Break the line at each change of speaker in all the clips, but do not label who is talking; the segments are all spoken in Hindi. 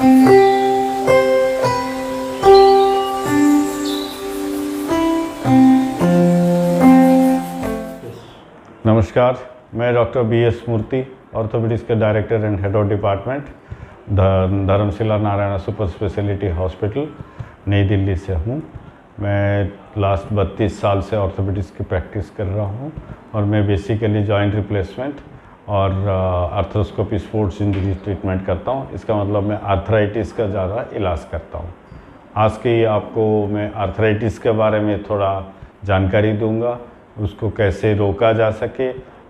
नमस्कार, मैं डॉक्टर BS मूर्ति, ऑर्थोपेडिक्स के director and head of department Dharamshila Narayan super speciality hospital नई दिल्ली से हूँ। मैं लास्ट 32 साल से ऑर्थोपेडिक्स की प्रैक्टिस कर रहा हूँ और मैं बेसिकली जॉइंट रिप्लेसमेंट और आर्थ्रोस्कोपी स्पोर्ट्स इंजरी ट्रीटमेंट करता हूँ। इसका मतलब मैं आर्थराइटिस का ज़्यादा इलाज करता हूँ। आज के आपको मैं आर्थराइटिस के बारे में थोड़ा जानकारी दूंगा, उसको कैसे रोका जा सके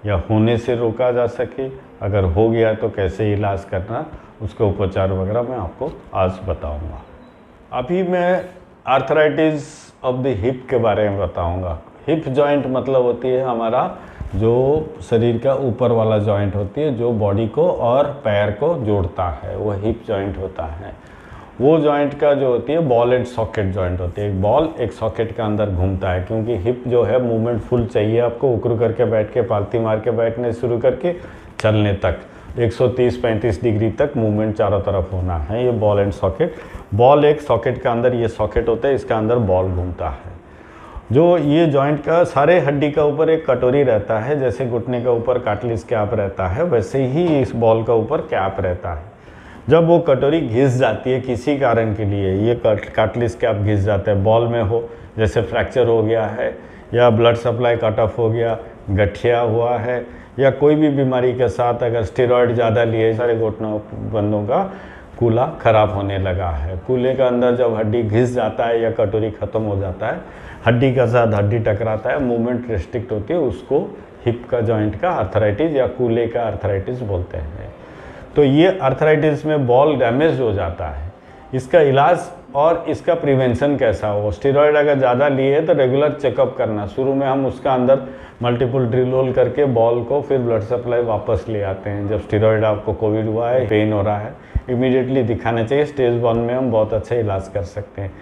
या होने से रोका जा सके, अगर हो गया तो कैसे इलाज करना, उसका उपचार वगैरह मैं आपको आज बताऊंगा। अभी मैं आर्थराइटिस ऑफ द हिप के बारे में बताऊंगा। हिप जॉइंट मतलब होती है हमारा जो शरीर का ऊपर वाला जॉइंट होती है, जो बॉडी को और पैर को जोड़ता है, वो हिप जॉइंट होता है। वो जॉइंट का जो होती है बॉल एंड सॉकेट जॉइंट होती है। एक बॉल एक सॉकेट के अंदर घूमता है, क्योंकि हिप जो है मूवमेंट फुल चाहिए आपको, उकड़ू करके बैठ के पालती मार के बैठने शुरू करके चलने तक 130-35 डिग्री तक मूवमेंट चारों तरफ होना है। ये बॉल एंड सॉकेट, बॉल एक सॉकेट के अंदर, ये सॉकेट होता है, इसके अंदर बॉल घूमता है। जो ये जॉइंट का सारे हड्डी का ऊपर एक कटोरी रहता है, जैसे घुटने का ऊपर कार्टिलेज कैप रहता है, वैसे ही इस बॉल का ऊपर कैप रहता है। जब वो कटोरी घिस जाती है किसी कारण के लिए, ये कार्टिलेज कैप घिस जाता है, बॉल में हो, जैसे फ्रैक्चर हो गया है या ब्लड सप्लाई कट ऑफ हो गया, गठिया हुआ है, या कोई भी बीमारी के साथ अगर स्टेरॉयड ज़्यादा लिए, सारे घुटनों बंदों का कूला खराब होने लगा है। कूले के अंदर जब हड्डी घिस जाता है या कटोरी ख़त्म हो जाता है, हड्डी के साथ हड्डी टकराता है, मूवमेंट रिस्ट्रिक्ट होती है, उसको हिप का जॉइंट का आर्थराइटिस या कूले का आर्थराइटिस बोलते हैं। तो ये आर्थराइटिस में बॉल डैमेज हो जाता है। इसका इलाज और इसका प्रिवेंशन कैसा हो, स्टेरॉयड अगर ज़्यादा लिए तो रेगुलर चेकअप करना। शुरू में हम उसका अंदर मल्टीपल ड्रिल होल करके बॉल को फिर ब्लड सप्लाई वापस ले आते हैं। जब स्टेरॉयड आपको कोविड हुआ है, पेन हो रहा है, इमीडिएटली दिखाना चाहिए। स्टेज 1 में हम बहुत अच्छा इलाज कर सकते हैं।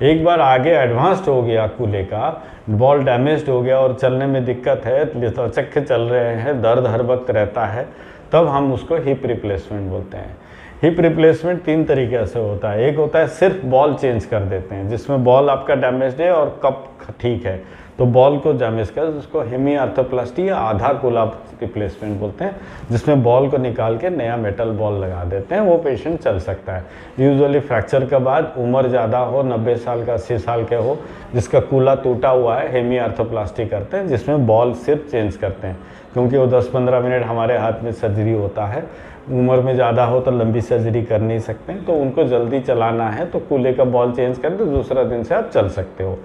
एक बार आगे एडवांस्ड हो गया कूले का, बॉल डैमेज हो गया और चलने में दिक्कत है, लचक के चल रहे हैं, दर्द हर वक्त रहता है, तब हम उसको हिप रिप्लेसमेंट बोलते हैं। हिप रिप्लेसमेंट 3 तरीके से होता है। एक होता है सिर्फ बॉल चेंज कर देते हैं, जिसमें बॉल आपका डैमेज है और कप ठीक है, तो बॉल को डैमेज कर, उसको हेमी आर्थोप्लास्टी या आधा कूला रिप्लेसमेंट बोलते हैं, जिसमें बॉल को निकाल के नया मेटल बॉल लगा देते हैं। वो पेशेंट चल सकता है। यूजुअली फ्रैक्चर के बाद उम्र ज़्यादा हो, 90 साल का, 80 साल के हो, जिसका कूला टूटा हुआ है, हेमी आर्थोप्लास्टी करते हैं, जिसमें बॉल सिर्फ चेंज करते हैं, क्योंकि वो 10-15 मिनट हमारे हाथ में सर्जरी होता है। उम्र में ज़्यादा हो तो लंबी सर्जरी कर नहीं सकते, तो उनको जल्दी चलाना है तो कूले का बॉल चेंज कर दो, दूसरा दिन से आप चल सकते हो।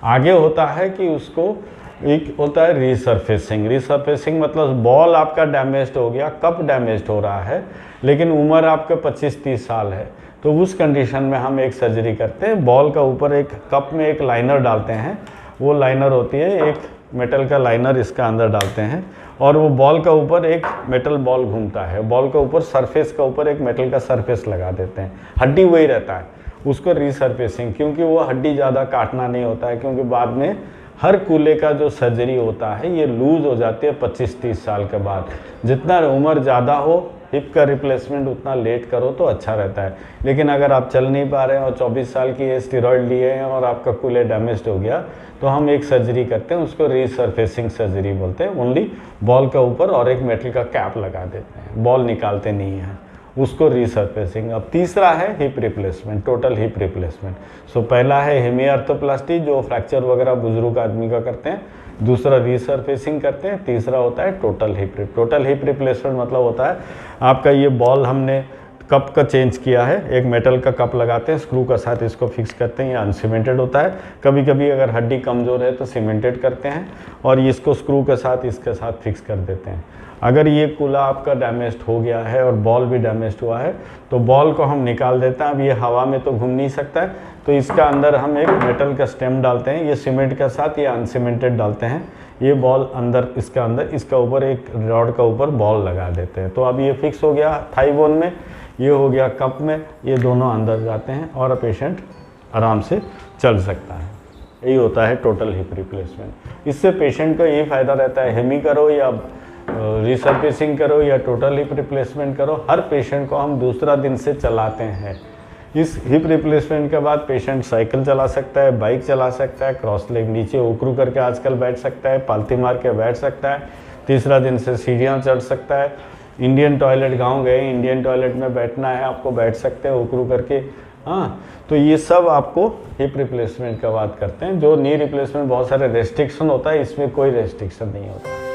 आगे होता है कि उसको एक होता है रीसर्फेसिंग। रीसर्फेसिंग मतलब बॉल आपका डैमेज्ड हो गया, कप डैमेज्ड हो रहा है, लेकिन उम्र आपके 25-30 साल है, तो उस कंडीशन में हम एक सर्जरी करते हैं। बॉल का ऊपर एक कप में एक लाइनर डालते हैं, वो लाइनर होती है एक मेटल का लाइनर, इसका अंदर डालते हैं और वो बॉल का ऊपर एक मेटल बॉल घूमता है। बॉल का ऊपर सरफेस का ऊपर एक मेटल का सरफेस लगा देते हैं, हड्डी वही रहता है, उसको रीसर्फेसिंग, क्योंकि वो हड्डी ज़्यादा काटना नहीं होता है, क्योंकि बाद में हर कूले का जो सर्जरी होता है ये लूज़ हो जाती है 25-30 साल के बाद। जितना उम्र ज़्यादा हो, हिप का रिप्लेसमेंट उतना लेट करो तो अच्छा रहता है। लेकिन अगर आप चल नहीं पा रहे हैं और 24 साल की एज, स्टेरॉयड लिए हैं और आपका कूले डैमेज्ड हो गया, तो हम एक सर्जरी करते हैं, उसको रीसर्फेसिंग सर्जरी बोलते हैं। ओनली बॉल का ऊपर और एक मेटल का कैप लगा देते हैं, बॉल निकालते नहीं हैं, उसको रीसर्फेसिंग। अब तीसरा है hip replacement, total hip replacement. So पहला है हेमी आर्थोप्लास्टी, जो फ्रैक्चर वगैरह बुजुर्ग आदमी का करते हैं, दूसरा रीसर्फेसिंग करते हैं, तीसरा होता है टोटल हिप रिप्लेसमेंट। मतलब होता है आपका ये बॉल हमने कप का चेंज किया है, एक मेटल का कप लगाते हैं, स्क्रू का साथ इसको फिक्स करते हैं, ये अनसीमेंटेड होता है। कभी कभी अगर हड्डी कमज़ोर है तो सीमेंटेड करते हैं और इसको स्क्रू के साथ इसके साथ फिक्स कर देते हैं। अगर ये कूला आपका डैमेज्ड हो गया है और बॉल भी डैमेज्ड हुआ है तो बॉल को हम निकाल देते हैं। अब ये हवा में तो घूम नहीं सकता है, तो इसका अंदर हम एक मेटल का स्टेम डालते हैं, ये सीमेंट के साथ, ये अनसीमेंटेड डालते हैं। ये बॉल अंदर, इसका अंदर, इसका ऊपर एक रॉड का ऊपर बॉल लगा देते हैं। तो अब ये फिक्स हो गया थाई बोन में, ये हो गया कप में, ये दोनों अंदर जाते हैं और पेशेंट आराम से चल सकता है। यही होता है टोटल हिप रिप्लेसमेंट। इससे पेशेंट को ये फ़ायदा रहता है, हेमी करो या रिसर्फेसिंग करो या टोटल हिप रिप्लेसमेंट करो, हर पेशेंट को हम दूसरा दिन से चलाते हैं। इस हिप रिप्लेसमेंट के बाद पेशेंट साइकिल चला सकता है, बाइक चला सकता है, क्रॉस लेग नीचे उकरू करके आजकल बैठ सकता है, पालती मार के बैठ सकता है, तीसरा दिन से सीढ़ियाँ चढ़ सकता है। इंडियन टॉयलेट, गांव गए इंडियन टॉयलेट में बैठना है आपको, बैठ सकते हैं उकरू करके। हाँ, तो ये सब आपको हिप रिप्लेसमेंट का बात करते हैं। जो नी रिप्लेसमेंट बहुत सारे रेस्ट्रिक्शन होता है, इसमें कोई रेस्ट्रिक्शन नहीं होता।